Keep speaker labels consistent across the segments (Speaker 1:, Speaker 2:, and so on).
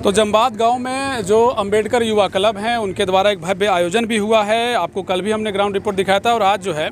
Speaker 1: तो जंबाद गांव में जो अंबेडकर युवा क्लब हैं उनके द्वारा एक भव्य आयोजन भी हुआ है। आपको कल भी हमने ग्राउंड रिपोर्ट दिखाया था और आज जो है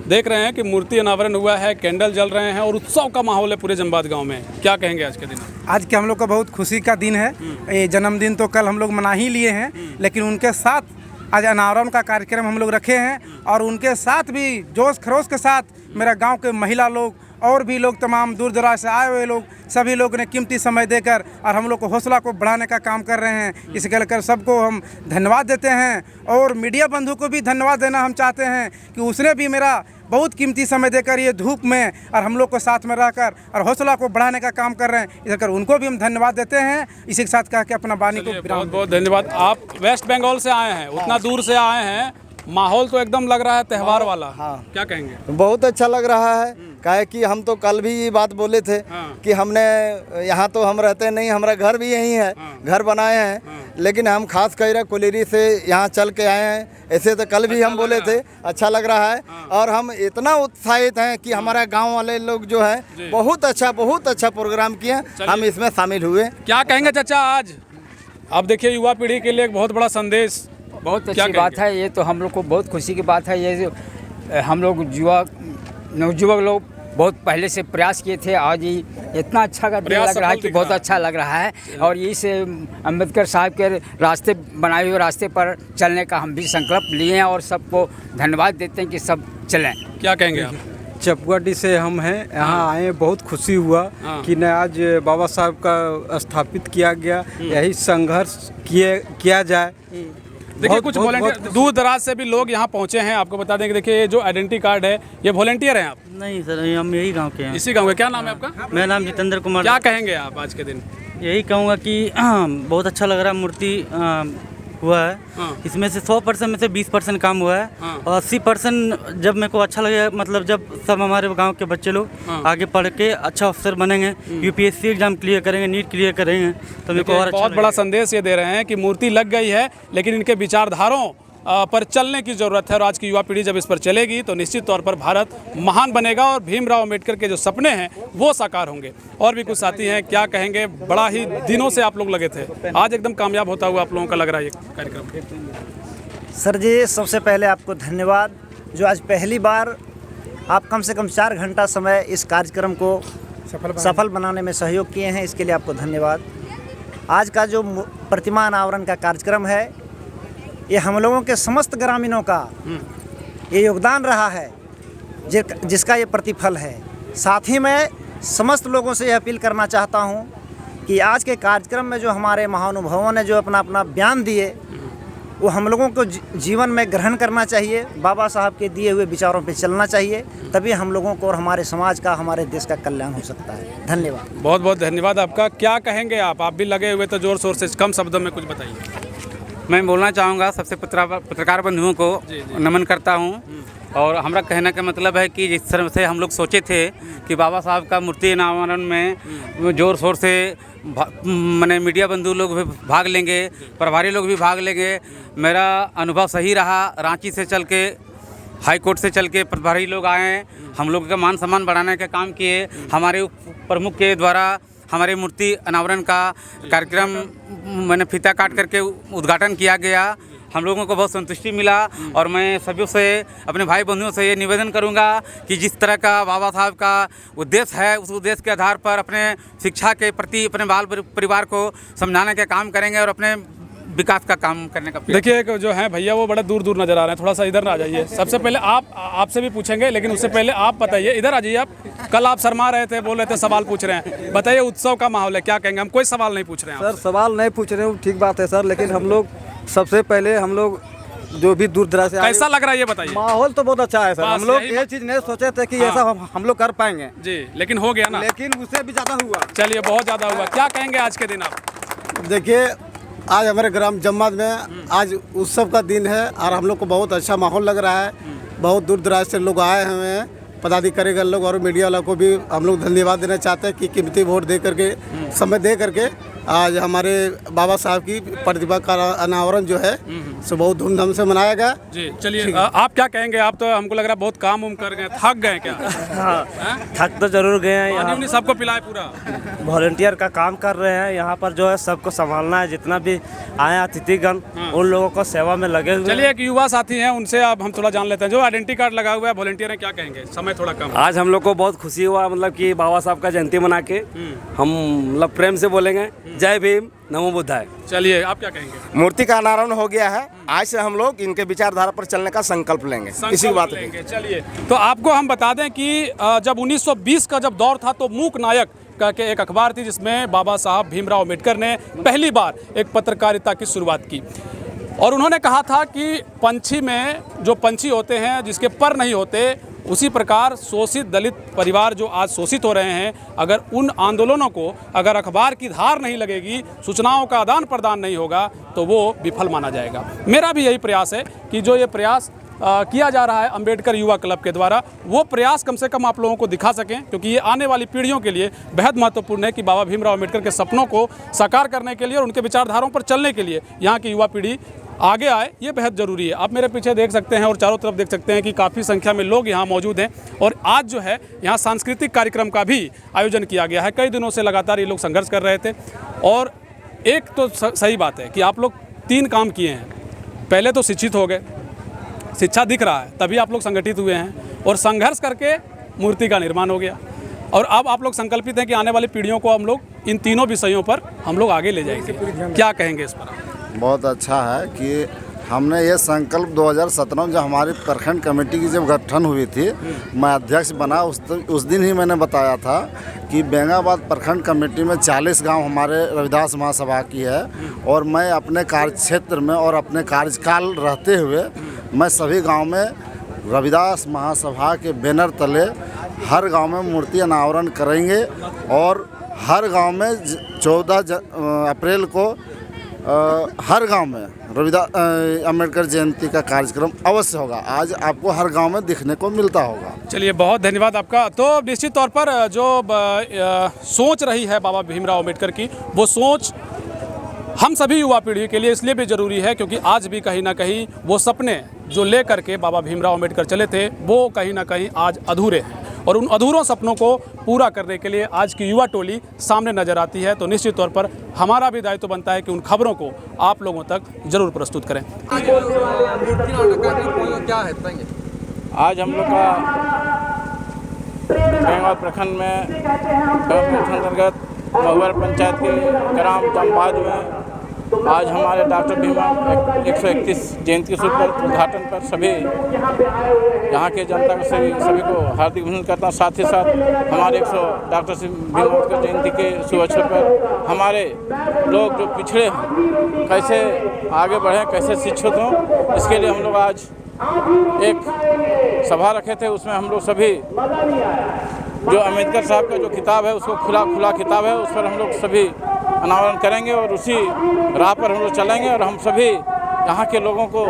Speaker 1: देख रहे हैं कि मूर्ति अनावरण हुआ है, कैंडल जल रहे हैं और उत्सव का माहौल है पूरे जंबाद गांव में। क्या कहेंगे आज के दिन?
Speaker 2: आज के हम लोग का बहुत खुशी का दिन है। ये जन्मदिन तो कल हम लोग मना ही लिए हैं, लेकिन उनके साथ आज अनावरण का कार्यक्रम हम लोग रखे हैं और उनके साथ भी जोश खरोश के साथ मेरा गांव के महिला लोग और भी लोग तमाम दूर दराज से आए हुए लोग सभी लोग ने कीमती समय देकर और हम लोग को हौसला को बढ़ाने का काम कर रहे हैं। इसके लेकर सबको हम धन्यवाद देते हैं और मीडिया बंधु को भी धन्यवाद देना हम चाहते हैं कि उसने भी मेरा बहुत कीमती समय देकर ये धूप में और हम लोग को साथ में रहकर और हौसला को बढ़ाने का काम कर रहे हैं। इसलिए उनको भी हम धन्यवाद देते हैं। इसी के साथ कह के अपना वाणी को
Speaker 1: बहुत बहुत धन्यवाद। आप वेस्ट बंगाल से आए हैं, उतना दूर से आए हैं, माहौल तो एकदम लग रहा है त्यौहार वाला। क्या कहेंगे?
Speaker 3: बहुत अच्छा लग रहा है। काहे कि हम तो कल भी ये बात बोले थे कि हमने यहाँ तो हम रहते नहीं, हमारा घर भी यहीं है, घर बनाए हैं, लेकिन हम खास कर कोलेरी से यहाँ चल के आए हैं। ऐसे तो कल भी हम बोले थे, अच्छा लग रहा है और हम इतना उत्साहित हैं कि हमारा गांव वाले लोग जो है बहुत अच्छा प्रोग्राम किए, हम इसमें शामिल हुए।
Speaker 1: क्या कहेंगे चाचा? आज आप देखिए युवा पीढ़ी के लिए एक बहुत बड़ा संदेश,
Speaker 4: बहुत अच्छी बात है। ये तो हम लोग को बहुत खुशी की बात है। ये जो हम लोग नवयुवक लोग बहुत पहले से प्रयास किए थे, आज ही इतना अच्छा लग रहा है कि बहुत अच्छा लग रहा है। और यही से अम्बेडकर साहब के रास्ते बनाए हुए रास्ते पर चलने का हम भी संकल्प लिए हैं और सबको धन्यवाद देते हैं कि सब चलें।
Speaker 1: क्या कहेंगे आप?
Speaker 5: चपगढ़ी से हम हैं, यहाँ आए, बहुत खुशी हुआ कि न आज बाबा साहब का स्थापित किया गया, यही संघर्ष किया जाए।
Speaker 1: देखिए कुछ वॉलंटियर दूर दराज से भी लोग यहाँ पहुँचे हैं। आपको बता दें कि देखिए ये जो आइडेंटिटी कार्ड है, ये वॉलंटियर हैं आप?
Speaker 6: नहीं सर, हम यही गांव के हैं।
Speaker 1: इसी गांव के? क्या नाम है आपका?
Speaker 6: मेरा नाम जितेंद्र कुमार।
Speaker 1: क्या कहेंगे आप आज के दिन?
Speaker 6: यही कहूँगा कि बहुत अच्छा लग रहा है। मूर्ति हुआ है, इसमें से 100% में से 20% काम हुआ है और 80% जब मेरे को अच्छा लगे, मतलब जब सब हमारे गांव के बच्चे लोग आगे पढ़ के अच्छा अफसर बनेंगे, यूपीएससी एग्जाम क्लियर करेंगे, नीट क्लियर करेंगे, तो मेरे को और
Speaker 1: बहुत बड़ा संदेश ये दे रहे हैं कि मूर्ति लग गई है लेकिन इनके विचारधारों पर चलने की ज़रूरत है और आज की युवा पीढ़ी जब इस पर चलेगी तो निश्चित तौर पर भारत महान बनेगा और भीमराव अम्बेडकर के जो सपने हैं वो साकार होंगे। और भी कुछ साथी हैं, क्या कहेंगे? बड़ा ही दिनों से आप लोग लगे थे, आज एकदम कामयाब होता हुआ आप लोगों का लग रहा है ये कार्यक्रम।
Speaker 7: सर जी, सबसे पहले आपको धन्यवाद जो आज पहली बार आप कम से कम 4 घंटा समय इस कार्यक्रम को सफल बनाने में सहयोग किए हैं, इसके लिए आपको धन्यवाद। आज का जो प्रतिमा अनावरण का कार्यक्रम है, ये हम लोगों के समस्त ग्रामीणों का ये योगदान रहा है जिसका ये प्रतिफल है। साथ ही मैं समस्त लोगों से यह अपील करना चाहता हूँ कि आज के कार्यक्रम में जो हमारे महानुभावों ने जो अपना बयान दिए वो हम लोगों को जीवन में ग्रहण करना चाहिए, बाबा साहब के दिए हुए विचारों पे चलना चाहिए, तभी हम लोगों को और हमारे समाज का, हमारे देश का कल्याण हो सकता है। धन्यवाद।
Speaker 1: बहुत बहुत धन्यवाद आपका। क्या कहेंगे आप भी लगे हुए तो जोर शोर से कम शब्दों में कुछ बताइए।
Speaker 8: मैं बोलना चाहूँगा, सबसे पत्रकार बंधुओं को नमन करता हूँ और हमारा कहने का मतलब है कि जिस तरह से हम लोग सोचे थे कि बाबा साहब का मूर्ति अनावरण में जोर शोर से मैंने मीडिया बंधु लोग भी भाग लेंगे, प्रभारी लोग भी भाग लेंगे, मेरा अनुभव सही रहा। रांची से चल के, हाई कोर्ट से चल के प्रभारी लोग आए, हम लोगों का मान सम्मान बढ़ाने का काम किए। हमारे प्रमुख के द्वारा हमारे मूर्ति अनावरण का कार्यक्रम मैंने फीता काट करके उद्घाटन किया गया। हम लोगों को बहुत संतुष्टि मिला और मैं सभी से, अपने भाई बंधुओं से ये निवेदन करूंगा कि जिस तरह का बाबा साहब का उद्देश्य है, उस उद्देश्य के आधार पर अपने शिक्षा के प्रति अपने बाल परिवार को समझाने का काम करेंगे और अपने विकास का काम करने का।
Speaker 1: देखिए एक जो है भैया वो बड़ा दूर दूर नजर आ रहे हैं, थोड़ा सा इधर आ जाइए। सबसे पहले आपसे भी पूछेंगे, लेकिन उससे पहले आप बताइए, इधर आ जाइए आप। कल आप शर्मा रहे थे, बोल रहे थे सवाल पूछ रहे हैं, बताइए उत्सव का माहौल है, क्या कहेंगे? हम कोई सवाल नहीं पूछ रहे हैं
Speaker 5: सर, सवाल नहीं पूछ रहे हो, ठीक बात है सर, लेकिन हम लोग सबसे पहले हम लोग जो भी दूर दराज से
Speaker 1: कैसा लग रहा है ये बताइए।
Speaker 5: माहौल तो बहुत अच्छा है सर। हम लोग ये चीज़ नहीं सोचे थे कि ऐसा हम लोग कर पाएंगे
Speaker 1: जी, लेकिन हो गया ना,
Speaker 5: लेकिन उससे भी ज़्यादा हुआ।
Speaker 1: चलिए बहुत ज़्यादा हुआ। क्या कहेंगे आज के दिन आप?
Speaker 3: देखिए, आज हमारे ग्राम जम्बाद में आज उत्सव का दिन है और हम लोग को बहुत अच्छा माहौल लग रहा है। बहुत दूर दराज से लोग आए हुए हैं, पदाधिकारीगण लोग और मीडिया वालों को भी हम लोग धन्यवाद देना चाहते हैं कि कीमती वोट दे करके, समय दे करके आज हमारे बाबा साहब की प्रतिभा का अनावरण जो है सो बहुत धूमधाम से मनाया गया।
Speaker 1: जी चलिए, आप क्या कहेंगे? आप तो हमको लग रहा है बहुत काम उम कर गए, थक गए क्या?
Speaker 9: हाँ, थक तो जरूर गए हैं।
Speaker 1: पानी उनी सबको पिलाए पूरा?
Speaker 9: वॉलंटियर का काम कर रहे हैं यहाँ पर, जो है सबको संभालना है, जितना भी आए अतिथिगण उन लोगों को सेवा में लगे हुए।
Speaker 1: चलिए, एक युवा साथी हैं, उनसे अब हम थोड़ा जान लेते हैं। जो आइडेंटिटी कार्ड लगा हुआ है वॉलंटियर है, क्या कहेंगे? समय थोड़ा कम।
Speaker 10: आज हम लोग को बहुत खुशी हुआ, मतलब कि बाबा साहब का जयंती मना के हम मतलब प्रेम से बोलेंगे जय भीम नमो बुद्धाय।
Speaker 1: चलिए, आप क्या कहेंगे?
Speaker 3: मूर्ति का अनावरण हो गया है, आज से हम लोग इनके विचारधारा पर चलने का संकल्प लेंगे। इसी बात
Speaker 1: लेंगे। चलिए, तो आपको हम बता दें कि जब 1920 का जब दौर था तो मूक नायक के एक अखबार थी जिसमें बाबा साहब भीमराव अम्बेडकर ने पहली बार एक पत्रकारिता की शुरुआत की और उन्होंने कहा था कि पंछी में जो पंछी होते हैं जिसके पर नहीं होते, उसी प्रकार शोषित दलित परिवार जो आज शोषित हो रहे हैं, अगर उन आंदोलनों को अगर अखबार की धार नहीं लगेगी, सूचनाओं का आदान प्रदान नहीं होगा तो वो विफल माना जाएगा। मेरा भी यही प्रयास है कि जो ये प्रयास किया जा रहा है अंबेडकर युवा क्लब के द्वारा, वो प्रयास कम से कम आप लोगों को दिखा सकें, क्योंकि ये आने वाली पीढ़ियों के लिए बेहद महत्वपूर्ण है कि बाबा भीमराव अम्बेडकर के सपनों को साकार करने के लिए और उनके विचारधाराओं पर चलने के लिए यहाँ की युवा पीढ़ी आगे आए, ये बेहद ज़रूरी है। आप मेरे पीछे देख सकते हैं और चारों तरफ देख सकते हैं कि काफ़ी संख्या में लोग यहाँ मौजूद हैं और आज जो है यहाँ सांस्कृतिक कार्यक्रम का भी आयोजन किया गया है। कई दिनों से लगातार ये लोग संघर्ष कर रहे थे और एक तो सही बात है कि आप लोग 3 काम किए हैं। पहले तो शिक्षित हो गए, शिक्षा दिख रहा है, तभी आप लोग संगठित हुए हैं और संघर्ष करके मूर्ति का निर्माण हो गया और अब आप लोग संकल्पित हैं कि आने वाली पीढ़ियों को हम लोग इन तीनों विषयों पर हम लोग आगे ले जाएंगे। क्या कहेंगे इस पर?
Speaker 3: बहुत अच्छा है कि हमने ये संकल्प 2017 जब हमारी प्रखंड कमेटी की जब गठन हुई थी, मैं अध्यक्ष बना, उस दिन ही मैंने बताया था कि बेंगाबाद प्रखंड कमेटी में 40 गांव हमारे रविदास महासभा की है और मैं अपने कार्य क्षेत्र में और अपने कार्यकाल रहते हुए मैं सभी गांव में रविदास महासभा के बैनर तले हर गांव में मूर्ति अनावरण करेंगे और हर गांव में 14 अप्रैल को हर गांव में रविदास अम्बेडकर जयंती का कार्यक्रम अवश्य होगा। आज आपको हर गांव में दिखने को मिलता होगा।
Speaker 1: चलिए, बहुत धन्यवाद आपका। तो निश्चित तौर पर जो सोच रही है बाबा भीमराव अम्बेडकर की, वो सोच हम सभी युवा पीढ़ी के लिए इसलिए भी ज़रूरी है क्योंकि आज भी कहीं ना कहीं वो सपने जो ले करके बाबा भीमराव अम्बेडकर चले थे वो कहीं ना कहीं आज अधूरे हैं और उन अधूरों सपनों को पूरा करने के लिए आज की युवा टोली सामने नज़र आती है। तो निश्चित तौर पर हमारा भी दायित्व बनता है कि उन खबरों को आप लोगों तक जरूर प्रस्तुत करें।
Speaker 11: आज हम लोग का बेंगाबाद प्रखंड में अंतर्गत महुआर पंचायत के ग्राम जमबाद में आज हमारे डॉक्टर भीमराव 131 जयंती के उद्घाटन पर सभी यहाँ के जनता को सभी को हार्दिक अभिनंदन करता हूँ। साथ ही साथ हमारे डॉक्टर भीमराव अम्बेडकर जयंती के शुभ अवसर पर हमारे लोग जो पिछड़े हैं कैसे आगे बढ़ें, कैसे शिक्षित हों, इसके लिए हम लोग आज एक सभा रखे थे। उसमें हम लोग सभी जो अम्बेडकर साहब का जो किताब है उसको खुला किताब है, उस पर हम लोग सभी अनावरण करेंगे और उसी राह पर हम लोग चलेंगे और हम सभी यहाँ के लोगों को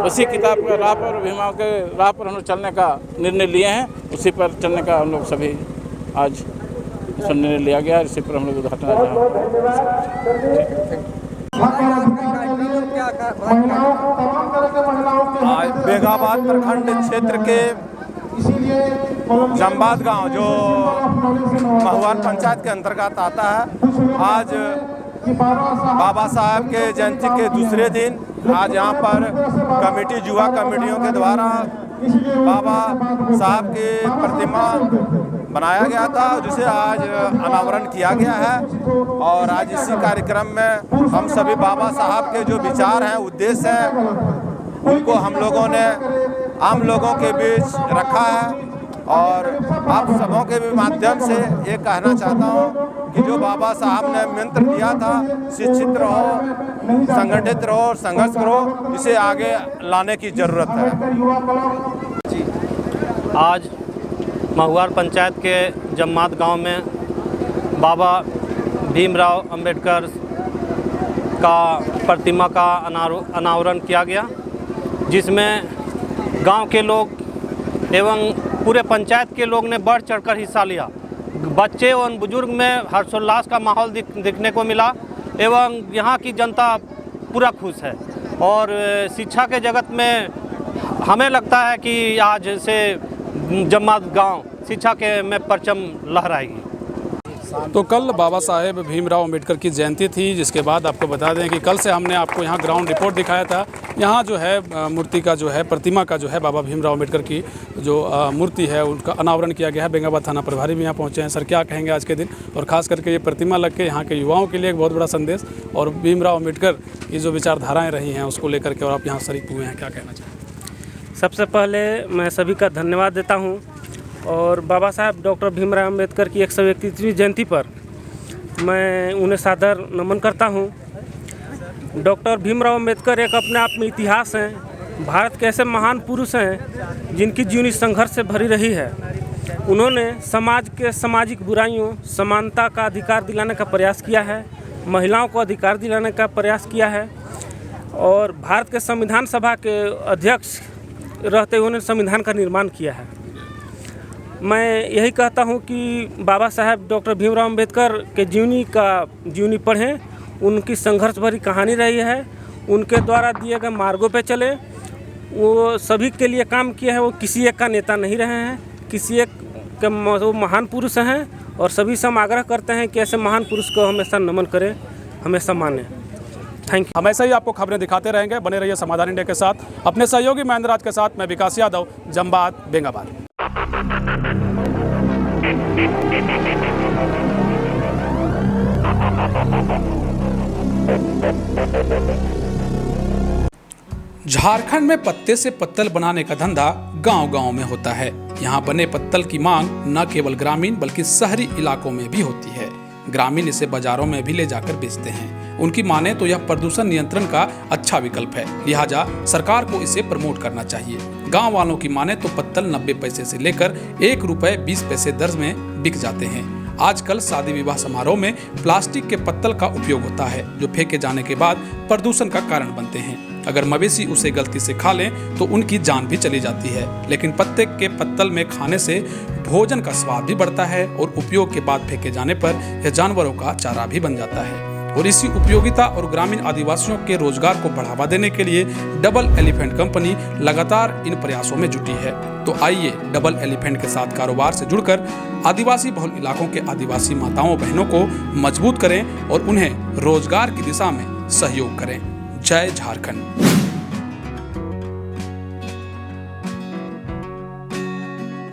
Speaker 11: उसी किताब के राह पर, भीमराव के राह पर हम लोग चलने का निर्णय लिए हैं। उसी पर चलने का हम लोग सभी आज निर्णय लिया गया है। इसी पर हम लोग उद्घाटन
Speaker 12: आज बेंगाबाद प्रखंड क्षेत्र के जमबाद गांव जो महुआर पंचायत के अंतर्गत आता है, आज बाबा साहब के जयंती के दूसरे दिन आज यहाँ पर कमेटी युवा कमेटियों के द्वारा बाबा साहब की प्रतिमा बनाया गया था जिसे आज अनावरण किया गया है और आज इसी कार्यक्रम में हम सभी बाबा साहब के जो विचार हैं, उद्देश्य हैं, उनको हम लोगों ने आम लोगों के बीच रखा है और आप सबों के भी माध्यम से ये कहना चाहता हूँ कि जो बाबा साहब ने मंत्र दिया था, शिक्षित रहो, संगठित रहो, संघर्ष करो, इसे आगे लाने की ज़रूरत है।
Speaker 9: आज महुआर पंचायत के जमबाद गांव में बाबा भीमराव अंबेडकर का प्रतिमा का अनावरण किया गया, जिसमें गांव के लोग एवं पूरे पंचायत के लोग ने बढ़ चढ़कर हिस्सा लिया। बच्चे एवं बुजुर्ग में हर्षोल्लास का माहौल दिखने को मिला एवं यहाँ की जनता पूरा खुश है। और शिक्षा के जगत में हमें लगता है कि आज से जम्माद गांव शिक्षा के में परचम लहराएगी।
Speaker 1: तो कल बाबा साहेब भीमराव अम्बेडकर की जयंती थी, जिसके बाद आपको बता दें कि कल से हमने आपको यहाँ ग्राउंड रिपोर्ट दिखाया था। यहाँ जो है मूर्ति का जो है प्रतिमा का जो है बाबा भीमराव अम्बेडकर की जो मूर्ति है उनका अनावरण किया गया है। बेंगाबाद थाना प्रभारी भी यहाँ पहुँचे हैं। सर, क्या कहेंगे आज के दिन, और ख़ास करके ये प्रतिमा लग के यहाँ के युवाओं के लिए एक बहुत बड़ा संदेश और भीमराव अम्बेडकर की जो विचारधाराएँ रही हैं उसको लेकर के, और आप यहाँ शरीक हुए हैं, क्या कहना चाहिए?
Speaker 13: सबसे पहले मैं सभी का धन्यवाद देता हूँ और बाबा साहब डॉक्टर भीमराव अम्बेडकर की 131वीं जयंती पर मैं उन्हें सादर नमन करता हूँ। डॉक्टर भीमराव अम्बेडकर एक अपने आप में इतिहास हैं। भारत के ऐसे महान पुरुष हैं जिनकी जीवनी संघर्ष से भरी रही है। उन्होंने समाज के सामाजिक बुराइयों, समानता का अधिकार दिलाने का प्रयास किया है, महिलाओं को अधिकार दिलाने का प्रयास किया है और भारत के संविधान सभा के अध्यक्ष रहते हुए उन्होंने संविधान का निर्माण किया है। मैं यही कहता हूं कि बाबा साहब डॉक्टर भीमराव अम्बेडकर के जीवनी पढ़ें। उनकी संघर्ष भरी कहानी रही है, उनके द्वारा दिए गए मार्गों पे चले। वो सभी के लिए काम किए हैं, वो किसी एक का नेता नहीं रहे हैं, किसी एक के वो महान पुरुष हैं और सभी से हम आग्रह करते हैं कि ऐसे महान पुरुष को हमेशा नमन करें, हमेशा मानें। Thank you.
Speaker 1: हम ऐसे ही आपको खबरें दिखाते रहेंगे। बने रहिए समाधान इंडिया के साथ। अपने सहयोगी महेंद्र राज के साथ मैं विकास यादव, जमबाद, बेंगाबाद। झारखंड में पत्ते से पत्तल बनाने का धंधा गांव-गांव में होता है। यहाँ बने पत्तल की मांग न केवल ग्रामीण बल्कि शहरी इलाकों में भी होती है। ग्रामीण इसे बाजारों में भी ले जाकर बेचते हैं। उनकी माने तो यह प्रदूषण नियंत्रण का अच्छा विकल्प है, लिहाजा सरकार को इसे प्रमोट करना चाहिए। गांव वालों की माने तो पत्तल 90 पैसे से लेकर 1 रुपए 20 पैसे दर में बिक जाते हैं। आजकल शादी विवाह समारोह में प्लास्टिक के पत्तल का उपयोग होता है, जो फेंके जाने के बाद प्रदूषण का कारण बनते हैं। अगर मवेशी उसे गलती से खा लें तो उनकी जान भी चली जाती है। लेकिन पत्ते के पत्तल में खाने से भोजन का स्वाद भी बढ़ता है और उपयोग के बाद फेंके जाने पर यह जानवरों का चारा भी बन जाता है। और इसी उपयोगिता और ग्रामीण आदिवासियों के रोजगार को बढ़ावा देने के लिए डबल एलिफेंट कंपनी लगातार इन प्रयासों में जुटी है। तो आइए डबल एलिफेंट के साथ कारोबार से जुड़कर आदिवासी बहुल इलाकों के आदिवासी माताओं बहनों को मजबूत करें और उन्हें रोजगार की दिशा में सहयोग करें। जय झारखंड।